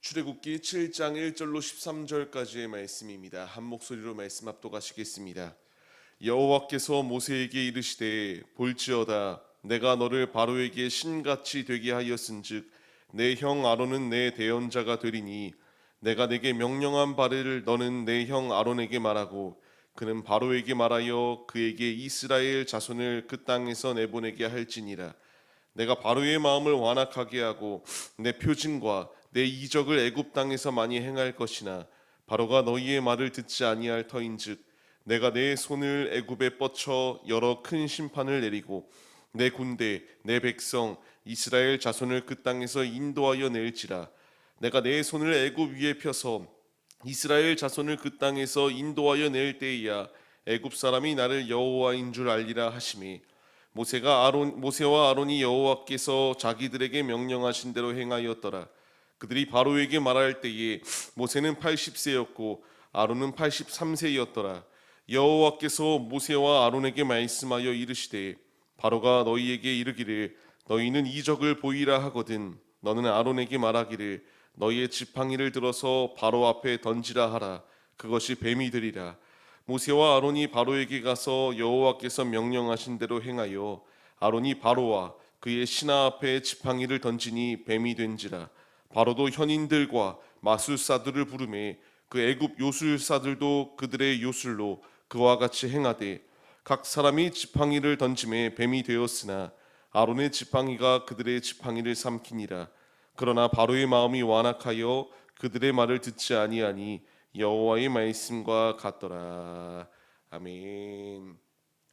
출애굽기 7장 1절로 13절까지의 말씀입니다. 한 목소리로 말씀 합독하시겠습니다. 여호와께서 모세에게 이르시되 볼지어다 내가 너를 바로에게 신같이 되게 하였은즉 내 형 아론은 내 대언자가 되리니 내가 내게 명령한 바를 너는 내 형 아론에게 말하고 그는 바로에게 말하여 그에게 이스라엘 자손을 그 땅에서 내보내게 할지니라. 내가 바로의 마음을 완악하게 하고 내 표징과 내 이적을 애굽 땅에서 많이 행할 것이나 바로가 너희의 말을 듣지 아니할 터인즉 내가 내 손을 애굽에 뻗쳐 여러 큰 심판을 내리고 내 군대 내 백성 이스라엘 자손을 그 땅에서 인도하여 낼지라. 내가 내 손을 애굽 위에 펴서 이스라엘 자손을 그 땅에서 인도하여 낼 때에야 애굽 사람이 나를 여호와인 줄 알리라 하시매 모세와 아론이 여호와께서 자기들에게 명령하신 대로 행하였더라. 그들이 바로에게 말할 때에 모세는 80세였고 아론은 83세였더라. 여호와께서 모세와 아론에게 말씀하여 이르시되 바로가 너희에게 이르기를 너희는 이적을 보이라 하거든 너는 아론에게 말하기를 너희의 지팡이를 들어서 바로 앞에 던지라 하라. 그것이 뱀이 되리라. 모세와 아론이 바로에게 가서 여호와께서 명령하신 대로 행하여 아론이 바로와 그의 신하 앞에 지팡이를 던지니 뱀이 된지라. 바로도 현인들과 마술사들을 부르매 그 애굽 요술사들도 그들의 요술로 그와 같이 행하되 각 사람이 지팡이를 던짐에 뱀이 되었으나 아론의 지팡이가 그들의 지팡이를 삼키니라. 그러나 바로의 마음이 완악하여 그들의 말을 듣지 아니하니 여호와의 말씀과 같더라. 아멘.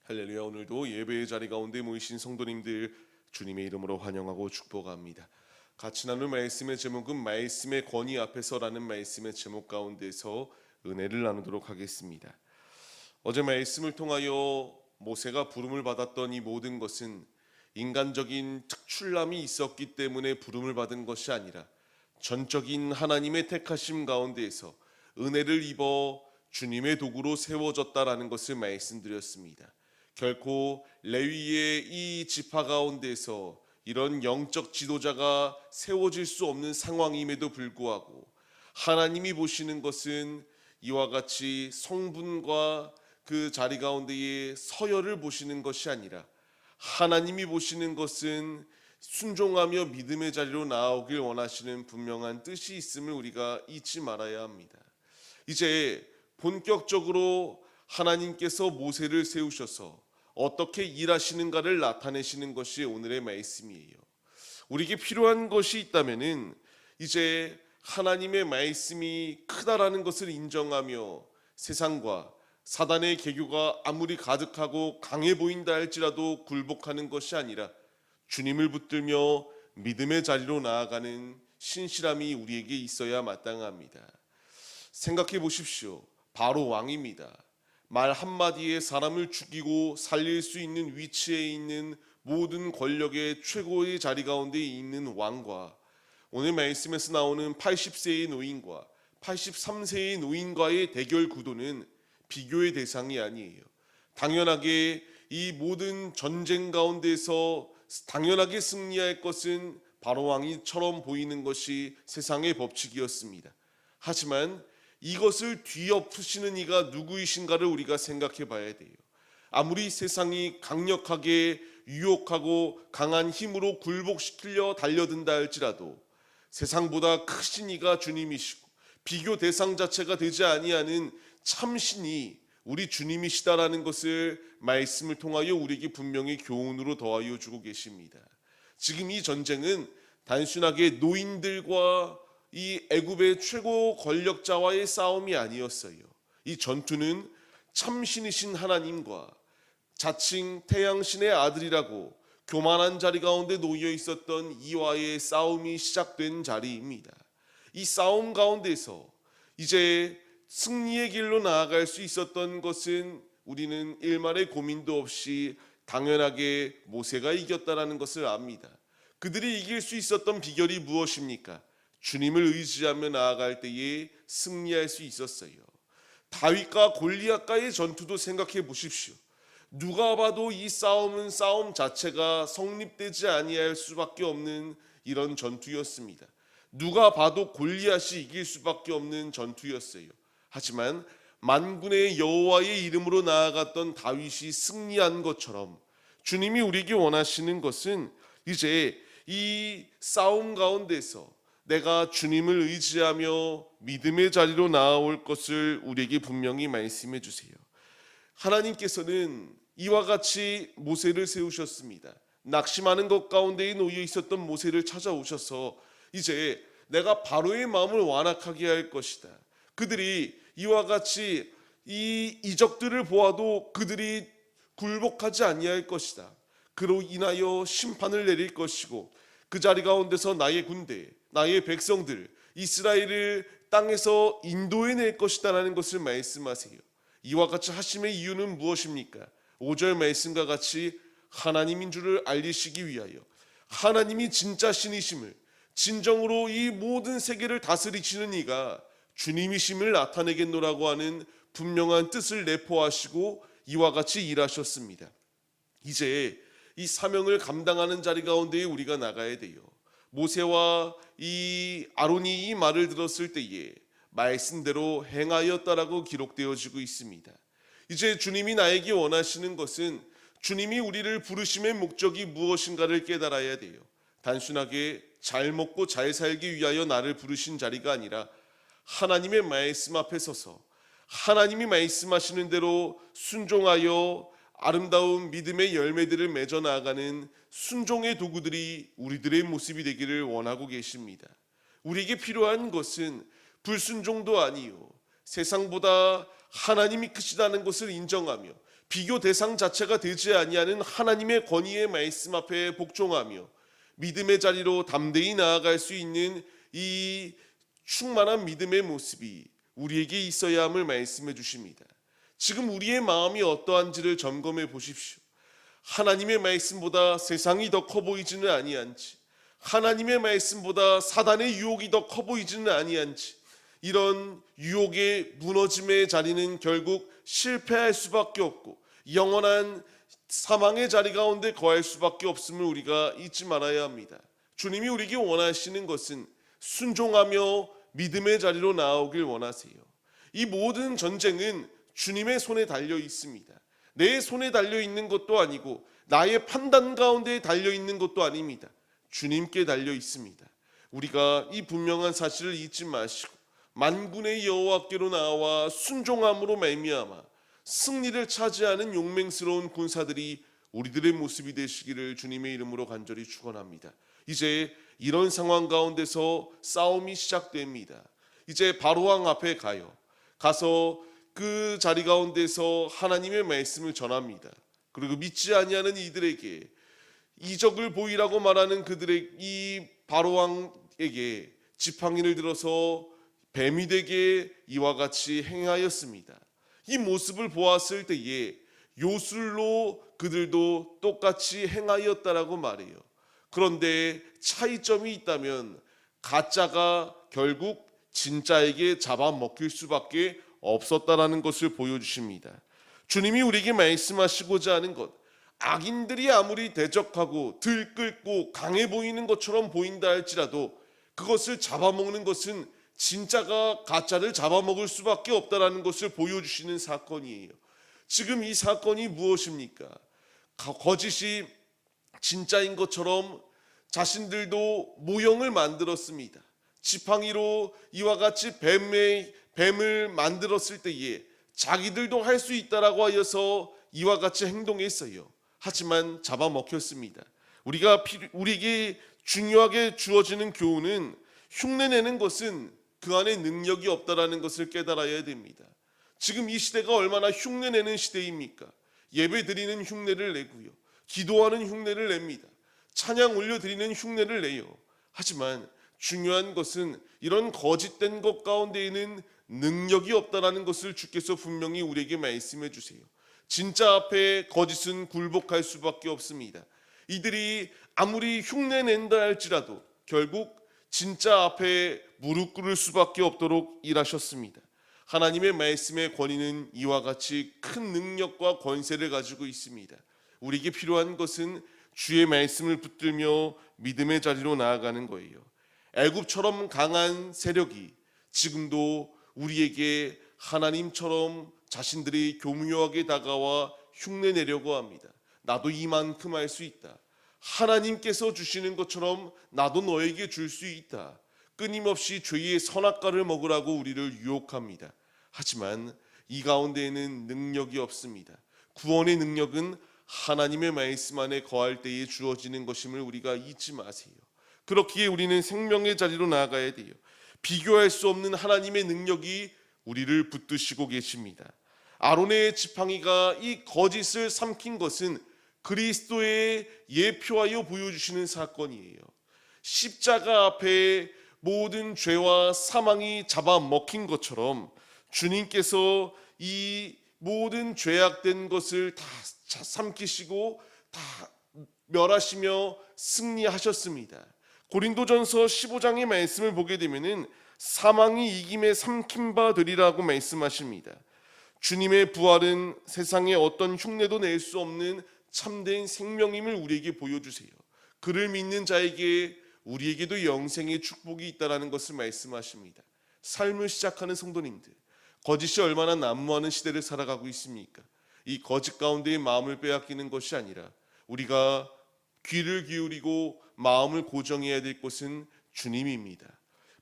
할렐루야. 오늘도 예배의 자리 가운데 모이신 성도님들 주님의 이름으로 환영하고 축복합니다. 같이 나눌 말씀의 제목은 말씀의 권위 앞에서라는 말씀의 제목 가운데서 은혜를 나누도록 하겠습니다. 어제 말씀을 통하여 모세가 부름을 받았던 이 모든 것은 인간적인 특출남이 있었기 때문에 부름을 받은 것이 아니라 전적인 하나님의 택하심 가운데에서 은혜를 입어 주님의 도구로 세워졌다라는 것을 말씀드렸습니다. 결코 레위의 이 지파 가운데서 이런 영적 지도자가 세워질 수 없는 상황임에도 불구하고 하나님이 보시는 것은 이와 같이 성분과 그 자리 가운데의 서열을 보시는 것이 아니라 하나님이 보시는 것은 순종하며 믿음의 자리로 나아오길 원하시는 분명한 뜻이 있음을 우리가 잊지 말아야 합니다. 이제 본격적으로 하나님께서 모세를 세우셔서 어떻게 일하시는가를 나타내시는 것이 오늘의 말씀이에요. 우리에게 필요한 것이 있다면은 이제 하나님의 말씀이 크다라는 것을 인정하며 세상과 사단의 계교가 아무리 가득하고 강해 보인다 할지라도 굴복하는 것이 아니라 주님을 붙들며 믿음의 자리로 나아가는 신실함이 우리에게 있어야 마땅합니다. 생각해 보십시오. 바로 왕입니다. 말 한마디에 사람을 죽이고 살릴 수 있는 위치에 있는 모든 권력의 최고의 자리 가운데 있는 왕과 오늘 말씀에서 나오는 80세의 노인과 83세의 노인과의 대결 구도는 비교의 대상이 아니에요. 당연하게 이 모든 전쟁 가운데서 당연하게 승리할 것은 바로 왕이처럼 보이는 것이 세상의 법칙이었습니다. 하지만 이것을 뒤엎으시는 이가 누구이신가를 우리가 생각해 봐야 돼요. 아무리 세상이 강력하게 유혹하고 강한 힘으로 굴복시키려 달려든다 할지라도 세상보다 크신 이가 주님이시고 비교 대상 자체가 되지 아니하는 참신이 우리 주님이시다라는 것을 말씀을 통하여 우리에게 분명히 교훈으로 더하여 주고 계십니다. 지금 이 전쟁은 단순하게 노인들과 이 애굽의 최고 권력자와의 싸움이 아니었어요. 이 전투는 참신이신 하나님과 자칭 태양신의 아들이라고 교만한 자리 가운데 놓여 있었던 이와의 싸움이 시작된 자리입니다. 이 싸움 가운데서 이제 승리의 길로 나아갈 수 있었던 것은 우리는 일말의 고민도 없이 당연하게 모세가 이겼다라는 것을 압니다. 그들이 이길 수 있었던 비결이 무엇입니까? 주님을 의지하며 나아갈 때에 승리할 수 있었어요. 다윗과 골리앗과의 전투도 생각해 보십시오. 누가 봐도 이 싸움은 싸움 자체가 성립되지 아니할 수밖에 없는 이런 전투였습니다. 누가 봐도 골리앗이 이길 수밖에 없는 전투였어요. 하지만 만군의 여호와의 이름으로 나아갔던 다윗이 승리한 것처럼 주님이 우리에게 원하시는 것은 이제 이 싸움 가운데서 내가 주님을 의지하며 믿음의 자리로 나아올 것을 우리에게 분명히 말씀해 주세요. 하나님께서는 이와 같이 모세를 세우셨습니다. 낙심하는 것 가운데에 놓여 있었던 모세를 찾아오셔서 이제 내가 바로의 마음을 완악하게 할 것이다. 그들이 이와 같이 이 이적들을 보아도 그들이 굴복하지 아니할 것이다. 그로 인하여 심판을 내릴 것이고 그 자리 가운데서 나의 군대, 나의 백성들, 이스라엘을 땅에서 인도해낼 것이다라는 것을 말씀하세요. 이와 같이 하심의 이유는 무엇입니까? 5절 말씀과 같이 하나님인 줄을 알리시기 위하여 하나님이 진짜 신이심을, 진정으로 이 모든 세계를 다스리시는 이가 주님이심을 나타내겠노라고 하는 분명한 뜻을 내포하시고 이와 같이 일하셨습니다. 이제 이 사명을 감당하는 자리 가운데에 우리가 나가야 돼요. 모세와 이 아론이 이 말을 들었을 때에 말씀대로 행하였다라고 기록되어지고 있습니다. 이제 주님이 나에게 원하시는 것은 주님이 우리를 부르심의 목적이 무엇인가를 깨달아야 돼요. 단순하게 잘 먹고 잘 살기 위하여 나를 부르신 자리가 아니라 하나님의 말씀 앞에 서서 하나님이 말씀하시는 대로 순종하여 아름다운 믿음의 열매들을 맺어 나가는 순종의 도구들이 우리들의 모습이 되기를 원하고 계십니다. 우리에게 필요한 것은 불순종도 아니요, 세상보다 하나님이 크시다는 것을 인정하며 비교 대상 자체가 되지 아니하는 하나님의 권위의 말씀 앞에 복종하며 믿음의 자리로 담대히 나아갈 수 있는 이 충만한 믿음의 모습이 우리에게 있어야 함을 말씀해 주십니다. 지금 우리의 마음이 어떠한지를 점검해 보십시오. 하나님의 말씀보다 세상이 더 커 보이지는 아니한지, 하나님의 말씀보다 사단의 유혹이 더 커 보이지는 아니한지, 이런 유혹의 무너짐의 자리는 결국 실패할 수밖에 없고 영원한 사망의 자리 가운데 거할 수밖에 없음을 우리가 잊지 말아야 합니다. 주님이 우리에게 원하시는 것은 순종하며 믿음의 자리로 나아오길 원하세요. 이 모든 전쟁은 주님의 손에 달려 있습니다. 내 손에 달려 있는 것도 아니고 나의 판단 가운데 달려 있는 것도 아닙니다. 주님께 달려 있습니다. 우리가 이 분명한 사실을 잊지 마시고 만군의 여호와께로 나와 순종함으로 말미암아 승리를 차지하는 용맹스러운 군사들이 우리들의 모습이 되시기를 주님의 이름으로 간절히 축원합니다. 이제 이런 상황 가운데서 싸움이 시작됩니다. 이제 바로왕 앞에 가서 그 자리 가운데서 하나님의 말씀을 전합니다. 그리고 믿지 아니하는 이들에게 이적을 보이라고 말하는 그들의 이 바로왕에게 지팡이를 들어서 뱀이 되게 이와 같이 행하였습니다. 이 모습을 보았을 때에 요술로 그들도 똑같이 행하였다라고 말해요. 그런데 차이점이 있다면 가짜가 결국 진짜에게 잡아먹힐 수밖에 없었다라는 것을 보여주십니다. 주님이 우리에게 말씀하시고자 하는 것, 악인들이 아무리 대적하고 들끓고 강해 보이는 것처럼 보인다 할지라도 그것을 잡아먹는 것은 진짜가 가짜를 잡아먹을 수밖에 없다라는 것을 보여주시는 사건이에요. 지금 이 사건이 무엇입니까? 거짓이 진짜인 것처럼 자신들도 모형을 만들었습니다. 지팡이로 이와 같이 뱀을 만들었을 때에 자기들도 할 수 있다라고 하여서 이와 같이 행동했어요. 하지만 잡아먹혔습니다. 우리에게 중요하게 주어지는 교훈은 흉내내는 것은 그 안에 능력이 없다라는 것을 깨달아야 됩니다. 지금 이 시대가 얼마나 흉내내는 시대입니까? 예배 드리는 흉내를 내고요, 기도하는 흉내를 냅니다. 찬양 올려드리는 흉내를 내요. 하지만 중요한 것은 이런 거짓된 것 가운데에는 능력이 없다라는 것을 주께서 분명히 우리에게 말씀해 주세요. 진짜 앞에 거짓은 굴복할 수밖에 없습니다. 이들이 아무리 흉내낸다 할지라도 결국 진짜 앞에 무릎 꿇을 수밖에 없도록 일하셨습니다. 하나님의 말씀의 권위는 이와 같이 큰 능력과 권세를 가지고 있습니다. 우리에게 필요한 것은 주의 말씀을 붙들며 믿음의 자리로 나아가는 거예요. 애굽처럼 강한 세력이 지금도 우리에게 하나님처럼 자신들이 교묘하게 다가와 흉내내려고 합니다. 나도 이만큼 할 수 있다. 하나님께서 주시는 것처럼 나도 너에게 줄 수 있다. 끊임없이 죄의 선악과를 먹으라고 우리를 유혹합니다. 하지만 이 가운데에는 능력이 없습니다. 구원의 능력은 하나님의 말씀 안에 거할 때에 주어지는 것임을 우리가 잊지 마세요. 그렇기에 우리는 생명의 자리로 나아가야 돼요. 비교할 수 없는 하나님의 능력이 우리를 붙드시고 계십니다. 아론의 지팡이가 이 거짓을 삼킨 것은 그리스도의 예표하여 보여주시는 사건이에요. 십자가 앞에 모든 죄와 사망이 잡아먹힌 것처럼 주님께서 이 모든 죄악된 것을 다 삼키시고 다 멸하시며 승리하셨습니다. 고린도전서 15장의 말씀을 보게 되면은 사망이 이김에 삼킨 바 되리라고 말씀하십니다. 주님의 부활은 세상에 어떤 흉내도 낼 수 없는 참된 생명임을 우리에게 보여주세요. 그를 믿는 자에게 우리에게도 영생의 축복이 있다라는 것을 말씀하십니다. 삶을 시작하는 성도님들, 거짓이 얼마나 난무하는 시대를 살아가고 있습니까? 이 거짓 가운데의 마음을 빼앗기는 것이 아니라 우리가 귀를 기울이고 마음을 고정해야 될 것은 주님입니다.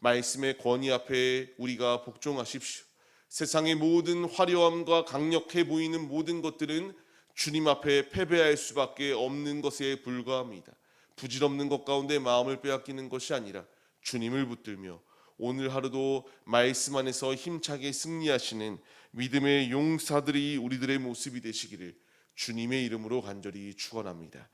말씀의 권위 앞에 우리가 복종하십시오. 세상의 모든 화려함과 강력해 보이는 모든 것들은 주님 앞에 패배할 수밖에 없는 것에 불과합니다. 부질없는 것 가운데 마음을 빼앗기는 것이 아니라 주님을 붙들며 오늘 하루도 말씀 안에서 힘차게 승리하시는 믿음의 용사들이 우리들의 모습이 되시기를 주님의 이름으로 간절히 축원합니다.